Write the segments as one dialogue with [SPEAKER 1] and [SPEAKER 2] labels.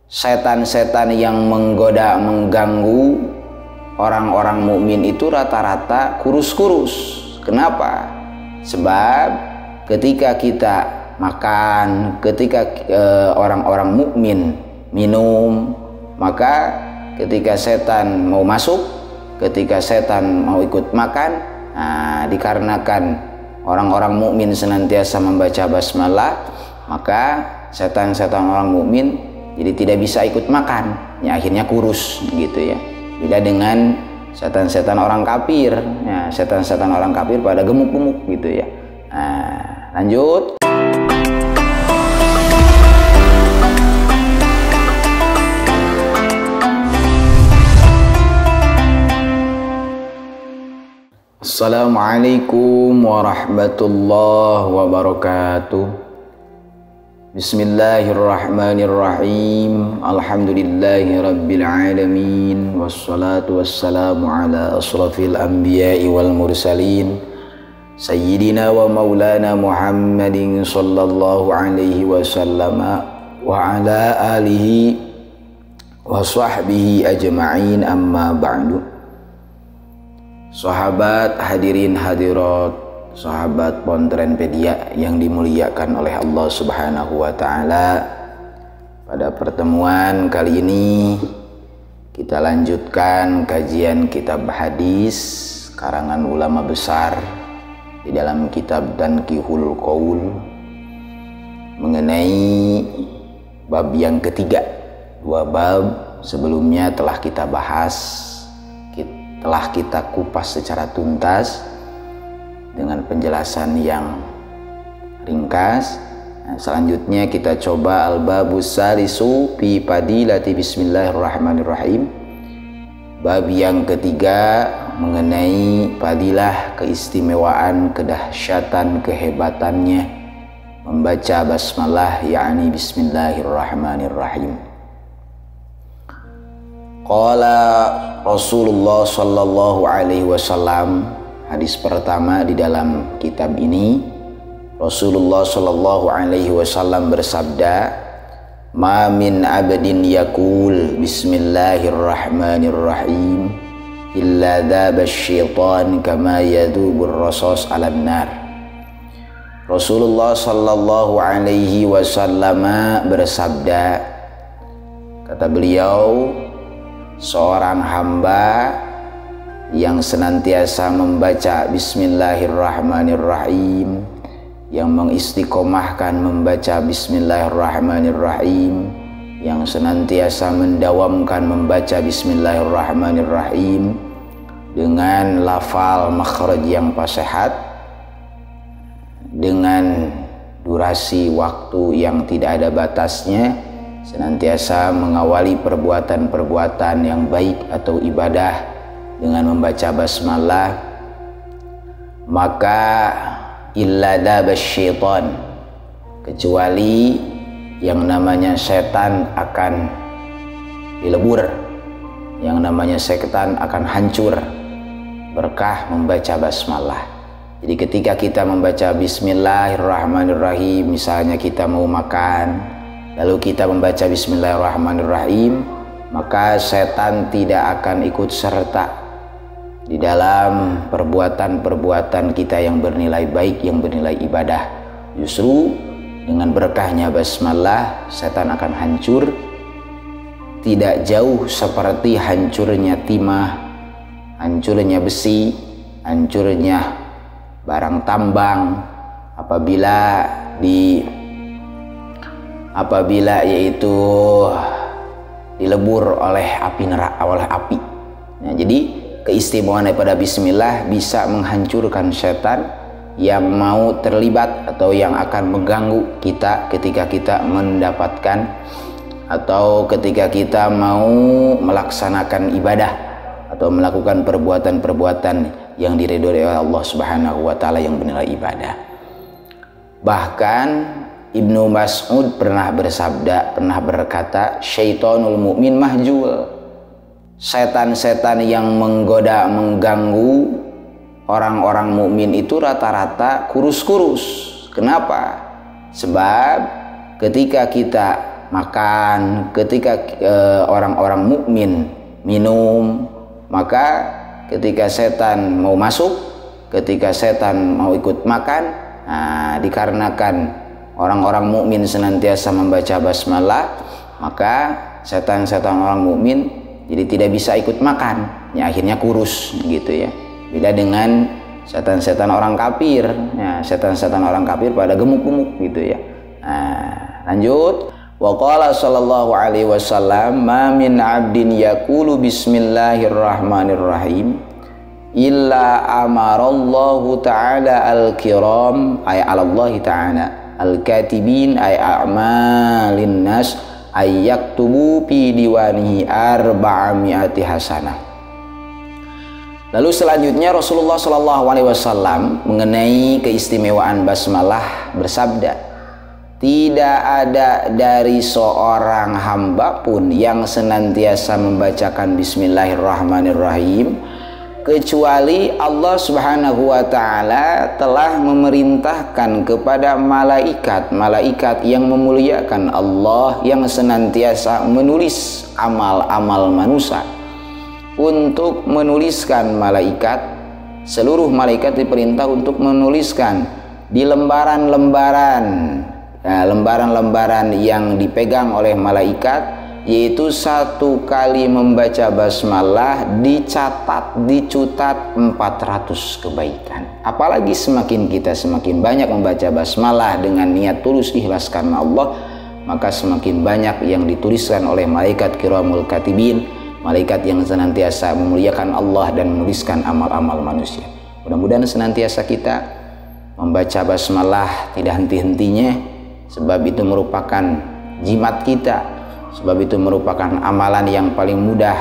[SPEAKER 1] setan-setan yang menggoda, mengganggu orang-orang mukmin itu rata-rata kurus-kurus. Kenapa? Sebab ketika kita makan, ketika orang-orang mukmin minum, maka ketika setan mau masuk, ketika setan mau ikut makan, dikarenakan orang-orang mukmin senantiasa membaca basmalah, maka setan-setan orang mukmin jadi tidak bisa ikut makan, ya akhirnya kurus gitu ya. Beda dengan setan-setan orang kafir, ya setan-setan orang kafir pada gemuk-gemuk gitu ya. Lanjut. Assalamualaikum warahmatullahi wabarakatuh. Bismillahirrahmanirrahim. Alhamdulillahi rabbil alamin. Wassalatu wassalamu ala asrafil anbiya'i wal mursalin, Sayyidina wa maulana Muhammadin sallallahu alaihi wasallam wa ala alihi wa sahbihi ajma'in, amma ba'du. Sahabat, hadirin hadirat, sahabat Pontrenpedia yang dimuliakan oleh Allah Subhanahu wa taala. Pada pertemuan kali ini kita lanjutkan kajian kitab hadis karangan ulama besar di dalam kitab Tanqihul Qaul mengenai bab yang ketiga. Dua bab sebelumnya telah kita bahas, telah kita kupas secara tuntas dengan penjelasan yang ringkas. Selanjutnya kita coba al-babus salisu fi fadilati bismillahirrahmanirrahim. Bab yang ketiga mengenai fadilah, keistimewaan, kedahsyatan, kehebatannya membaca basmalah, yakni bismillahirrahmanirrahim. Qala Rasulullah sallallahu alaihi wasallam. Hadis pertama di dalam kitab ini, Rasulullah sallallahu alaihi wasallam bersabda, "Ma min abdin yaqul bismillahirrahmanirrahim illa dzaba syaitan kama yadzubur rasas 'alan nar." Rasulullah sallallahu alaihi wasallam bersabda, kata beliau, seorang hamba yang senantiasa membaca bismillahirrahmanirrahim, yang mengistiqomahkan membaca bismillahirrahmanirrahim, yang senantiasa mendawamkan membaca bismillahirrahmanirrahim dengan lafal makhraj yang fasihat, dengan durasi waktu yang tidak ada batasnya, senantiasa mengawali perbuatan-perbuatan yang baik atau ibadah dengan membaca basmalah, maka illa dabas syaitan, kecuali yang namanya setan akan dilebur, yang namanya setan akan hancur berkah membaca basmalah. Jadi ketika kita membaca bismillahirrahmanirrahim, misalnya kita mau makan lalu kita membaca bismillahirrahmanirrahim, maka setan tidak akan ikut serta di dalam perbuatan-perbuatan kita yang bernilai baik, yang bernilai ibadah. Justru dengan berkahnya basmalah, setan akan hancur, tidak jauh seperti hancurnya timah, hancurnya besi, hancurnya barang tambang apabila yaitu dilebur oleh api neraka, oleh api. Nah, jadi keistimewaan daripada bismillah bisa menghancurkan setan yang mau terlibat atau yang akan mengganggu kita ketika kita mendapatkan atau ketika kita mau melaksanakan ibadah atau melakukan perbuatan-perbuatan yang diridhoi oleh Allah Subhanahu wa taala yang bernilai ibadah. Bahkan Ibnu Mas'ud pernah bersabda, pernah berkata, syaitonul mu'min mahjul. Setan-setan yang menggoda, mengganggu orang-orang mukmin itu rata-rata kurus-kurus. Kenapa? Sebab ketika kita makan, ketika orang-orang mukmin minum, maka ketika setan mau masuk, ketika setan mau ikut makan, dikarenakan orang-orang mukmin senantiasa membaca basmalah, maka setan-setan orang mukmin jadi tidak bisa ikut makan, ya akhirnya kurus gitu ya. Beda dengan setan-setan orang kafir, ya setan-setan orang kafir pada gemuk-gemuk gitu ya. Lanjut. Wa qala sallallahu alaihi wasallam, ma min 'abdin yaqulu bismillahirrahmanirrahim illa amarallahu ta'ala al-kiram ay 'ala Allah ta'ala al-katibin ay a'malin nas ay yaktubu fi diwanihi arba'ami'ati hasanah. Lalu selanjutnya Rasulullah sallallahu alaihi wasallam mengenai keistimewaan basmalah bersabda, tidak ada dari seorang hamba pun yang senantiasa membacakan bismillahirrahmanirrahim kecuali Allah Subhanahu wa taala telah memerintahkan kepada malaikat yang memuliakan Allah yang senantiasa menulis amal-amal manusia untuk menuliskan seluruh malaikat diperintah untuk menuliskan di lembaran-lembaran yang dipegang oleh malaikat, yaitu satu kali membaca basmalah dicutat 400 kebaikan. Apalagi semakin banyak membaca basmalah dengan niat tulus ikhlas karena Allah, maka semakin banyak yang dituliskan oleh malaikat kiramul katibin, malaikat yang senantiasa memuliakan Allah dan menuliskan amal-amal manusia. Mudah-mudahan senantiasa kita membaca basmalah tidak henti-hentinya, sebab itu merupakan jimat kita, sebab itu merupakan amalan yang paling mudah,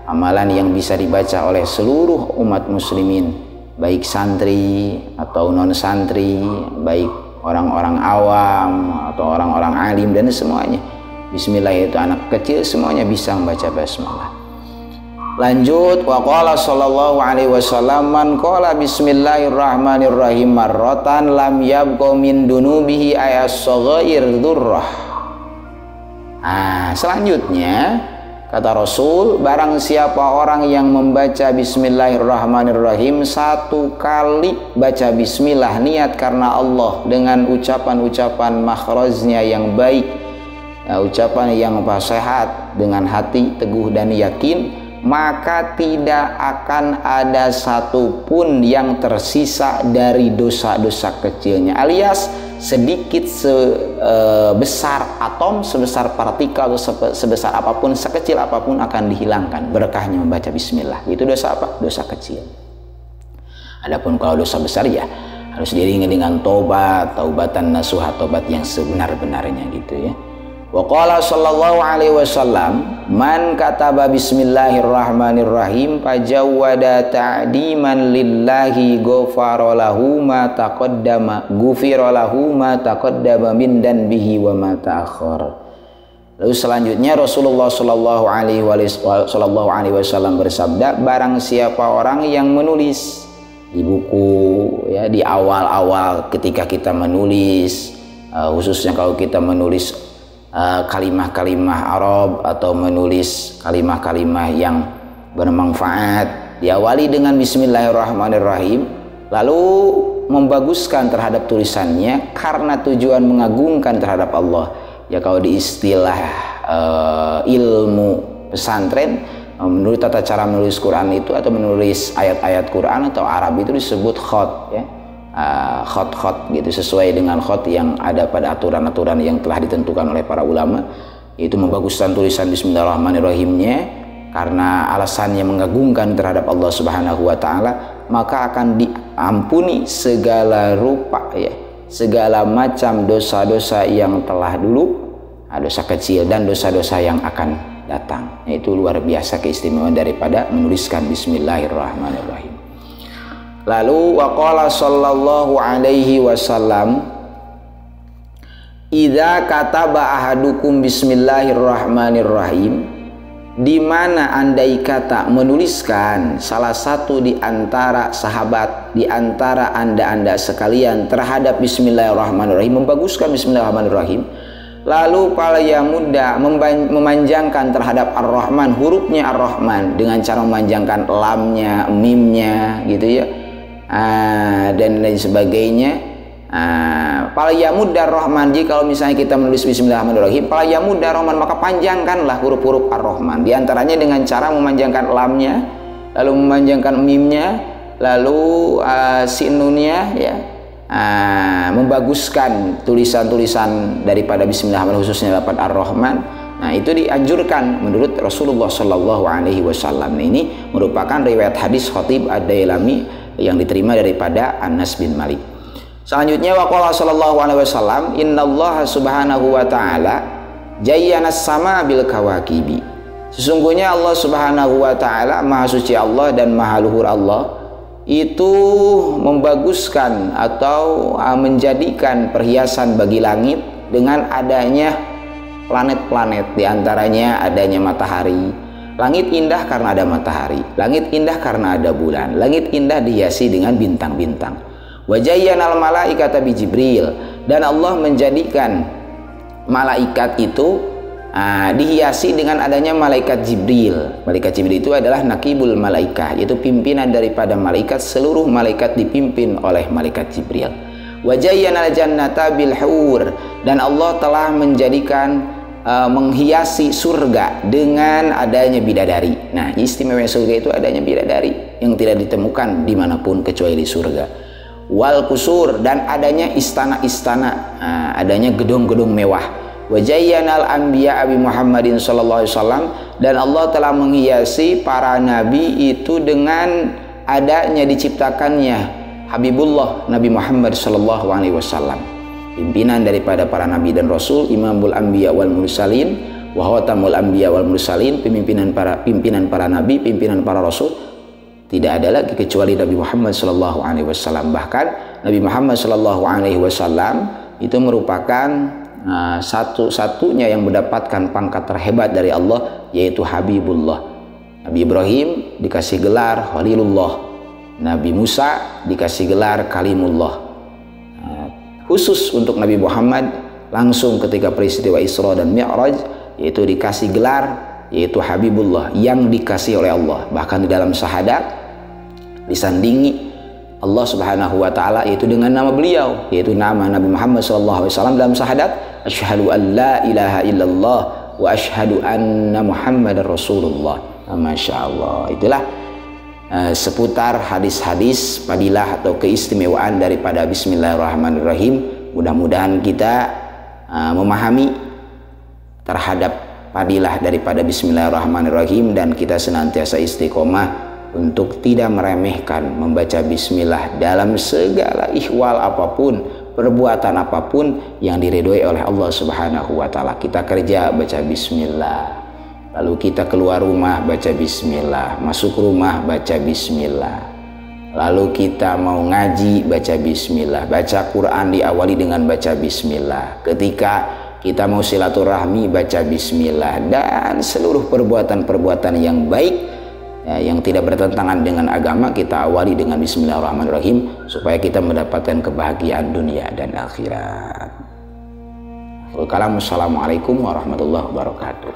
[SPEAKER 1] amalan yang bisa dibaca oleh seluruh umat muslimin, baik santri atau non santri, baik orang-orang awam atau orang-orang alim dan semuanya. Bismillah itu anak kecil semuanya bisa membaca basmalah. Lanjut, wa qala sallallahu alaihi wasallam, man qala bismillahirrahmanirrahim marratan lam yabqa min dunubihi ayas-saghair dzurrah. Selanjutnya kata Rasul, barang siapa orang yang membaca bismillahirrahmanirrahim satu kali baca bismillah niat karena Allah dengan ucapan-ucapan makhrajnya yang baik, ucapan yang sehat dengan hati teguh dan yakin, maka tidak akan ada satupun yang tersisa dari dosa-dosa kecilnya, alias sedikit sebesar atom, sebesar partikel, sebesar apapun, sekecil apapun akan dihilangkan berkahnya membaca bismillah. Itu dosa apa? Dosa kecil. Adapun kalau dosa besar ya harus diiringi dengan taubatan nasuha, taubat yang sebenar-benarnya gitu ya. Wa qala sallallahu alaihi wasallam, man kataba bismillahirrahmanirrahim fajawwada ta'diman lillahi ghufira lahu ma taqaddama min danbihi wa ma ta'akhkhar. Lalu selanjutnya Rasulullah sallallahu alaihi wasallam bersabda, barang siapa orang yang menulis di buku ya, di awal-awal ketika kita menulis, khususnya kalau kita menulis kalimah-kalimah Arab atau menulis kalimah-kalimah yang bermanfaat, diawali dengan bismillahirrahmanirrahim, lalu membaguskan terhadap tulisannya karena tujuan mengagungkan terhadap Allah. Ya kalau di istilah ilmu pesantren, menurut tata cara menulis Quran itu atau menulis ayat-ayat Quran atau Arab itu disebut khot ya. Khot gitu, sesuai dengan khot yang ada pada aturan-aturan yang telah ditentukan oleh para ulama, yaitu membaguskan tulisan bismillahirrahmanirrahimnya karena alasannya mengagungkan terhadap Allah Subhanahu wa taala, maka akan diampuni segala rupa ya, segala macam dosa-dosa yang telah dulu, dosa kecil dan dosa-dosa yang akan datang. Itu luar biasa keistimewaan daripada menuliskan bismillahirrahmanirrahim. Lalu waqala sallallahu alaihi wasallam, idza kataba ahadukum bismillahirrahmanirrahim, di mana andai kata menuliskan salah satu di antara sahabat, di antara anda sekalian terhadap bismillahirrahmanirrahim, membaguskan bismillahirrahmanirrahim, lalu fala yamudda memanjangkan terhadap Ar-Rahman, hurufnya Ar-Rahman dengan cara memanjangkan lamnya, mimnya gitu ya, dan lain sebagainya. Fala yamudda Ar-Rahman, jika kalau misalnya kita menulis Bismillahirrahmanirrahim fala yamudda Ar-Rahman, maka panjangkanlah huruf-huruf Ar-Rahman, diantaranya dengan cara memanjangkan lamnya, lalu memanjangkan mimnya, lalu sinunnya ya, membaguskan tulisan-tulisan daripada Bismillahirrahmanirrahim, khususnya lafaz Ar-Rahman. Nah, itu dianjurkan menurut Rasulullah Shallallahu Alaihi Wasallam. Ini merupakan riwayat hadis Khatib Ad-Dailami yang diterima daripada Anas bin Malik. Selanjutnya waqala Shallallahu Alaihi Wasallam, Innallaha Subhanahu wa Ta'ala jayyana sama bil kawakibi. Sesungguhnya Allah Subhanahu wa Ta'ala, maha suci Allah dan maha luhur Allah, itu membaguskan atau menjadikan perhiasan bagi langit dengan adanya planet-planet, diantaranya adanya matahari. Langit indah karena ada matahari, langit indah karena ada bulan, langit indah dihiasi dengan bintang-bintang. Wa jayyanal malaikata bi Jibril, dan Allah menjadikan malaikat itu dihiasi dengan adanya malaikat Jibril. Malaikat Jibril itu adalah nakibul malaikat, yaitu pimpinan daripada malaikat. Seluruh malaikat dipimpin oleh malaikat Jibril. Wa jayyanal jannata bil hur, dan Allah telah menjadikan menghiasi surga dengan adanya bidadari. Nah, istimewa surga itu adanya bidadari yang tidak ditemukan dimanapun kecuali di surga. Wal kusur, dan adanya istana-istana, adanya gedung-gedung mewah. Wa jayyanal anbiya Abi Muhammadin sallallahu alaihi wasallam, dan Allah telah menghiasi para nabi itu dengan adanya diciptakannya Habibullah Nabi Muhammad sallallahu alaihi wasallam, pimpinan daripada para nabi dan rasul, imamul anbiya wal mursalin wa khatamul anbiya wal mursalin, pimpinan para nabi, pimpinan para rasul. Tidak ada lagi kecuali Nabi Muhammad sallallahu alaihi wasallam. Bahkan Nabi Muhammad sallallahu alaihi wasallam itu merupakan satu-satunya yang mendapatkan pangkat terhebat dari Allah, yaitu Habibullah. Nabi Ibrahim dikasih gelar Khalilullah, Nabi Musa dikasih gelar Kalimullah. Khusus untuk Nabi Muhammad langsung ketika peristiwa Isra dan Mi'raj, yaitu dikasih gelar yaitu Habibullah, yang dikasih oleh Allah. Bahkan di dalam syahadat disandingi Allah Subhanahu wa Ta'ala yaitu dengan nama beliau, yaitu nama Nabi Muhammad SAW dalam syahadat, asyhadu an la ilaha illallah wa asyhadu anna Muhammadar Rasulullah. Masya Allah. Itulah seputar hadis-hadis fadilah atau keistimewaan daripada Bismillahirrahmanirrahim. Mudah-mudahan kita memahami terhadap fadilah daripada Bismillahirrahmanirrahim, dan kita senantiasa istiqomah untuk tidak meremehkan membaca bismillah dalam segala ihwal apapun, perbuatan apapun yang diridhoi oleh Allah Subhanahu wa Ta'ala. Kita kerja baca bismillah, lalu kita keluar rumah baca bismillah, masuk rumah baca bismillah, lalu kita mau ngaji baca bismillah, baca Quran diawali dengan baca bismillah, ketika kita mau silaturahmi baca bismillah, dan seluruh perbuatan-perbuatan yang baik yang tidak bertentangan dengan agama kita awali dengan Bismillahirrahmanirrahim, supaya kita mendapatkan kebahagiaan dunia dan akhirat. Assalamualaikum warahmatullahi wabarakatuh.